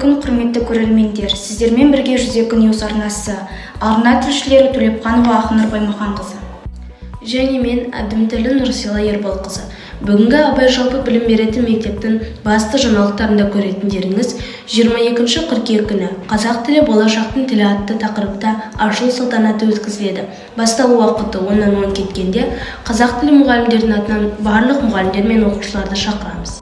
күн, құрметті көрермендер. Сіздермен бірге 102 News арнасы. Арна тілшілері Төлепқанова Ақнұр Баймұханқызы. Және мен Әбдімтәлі Нұрсила Ерболқызы. Бүгінгі Абай жалпы білім беретін мектептің басты жаңалықтарында көретіндеріңіз 22 қыркүйек күні қазақ тілі болашақтың тілі атты тақырыпта ашылу салтанаты өткізіледі. Басталу уақыты 10-10 кеткенде қазақ тілі мұғалімдерінің атынан барлық мұғалімдер мен оқушыларды шақырамыз.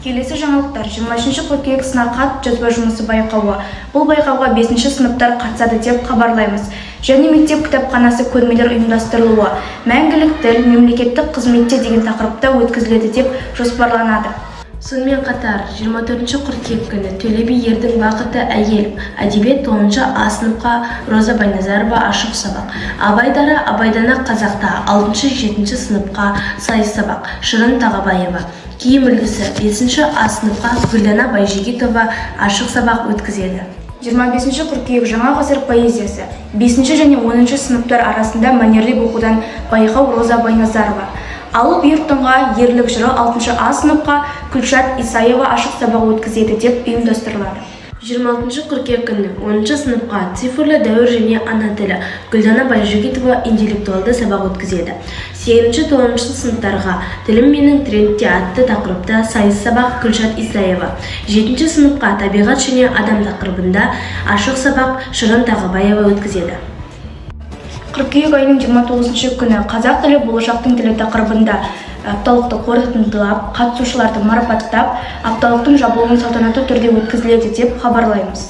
Келесі жаңалықтар 23 қыркүйек сынақ жазба жұмысы байқауы. Бұл байқауға 5-ші сыныптар қатысады деп хабарлаймыз. Және мектеп кітапханасы көрмелер ұйымдастырылуы. Мәңгілік тіл мемлекеттік қызметте деген тақырыпта өткізіледі деп жоспарланады. Сонымен қатар 24 қыркүйек күні Төле би ердің бақыты әйел әдебиет 10-шы А сыныпқа Роза Байназарова ашық сабақ. Абайдара Абайдана қазақта 6-7 сыныпқа сайыс сабақ Шырын Тағабаева. Киім үлгісі 5-ші А сыныпқа Гүлдана Байжігитова ашық сабақ өткізеді. 25 қыркүйек жаңа ғасыр поэзиясы. 5-ші және 10-ші сыныптар арасында мәнерлеп оқудан байқау Роза Байназарова. Алып ертіңға ерлік жыры 6-ші А сыныпқа Күлшат Исаева ашық сабақ өткізеді деп ұйымдастырылады. 26 қыркүйек күні 10-ші сыныпқа цифрлы дәуір және ана тілі Гүлдана Байжігитова интеллектуалды сабақ өткізеді. 7-9 сыныптарға тілім менің трендте атты тақырыпта сайыс сабақ Күлшат Исаева. 7-ші сыныпқа табиғат және адам тақырыбында ашық сабақ Шырын Тағабаева өткізеді. Қыркүйек айының 29 күні қазақ тілі болашақтың тілі тақырыбында апталықты қорытындылап, қатысушыларды марапаттап, апталықтың жабылуын салтанатты түрде өткізіледі деп хабарлаймыз.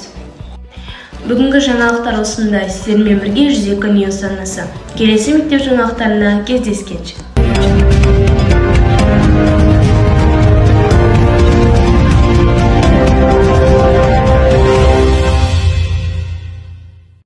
Бүгінгі жаңалықтар осындай. Сіздермен бірге 102 News арнасы. Келесі мектеп жаңалықтарына кездескенше.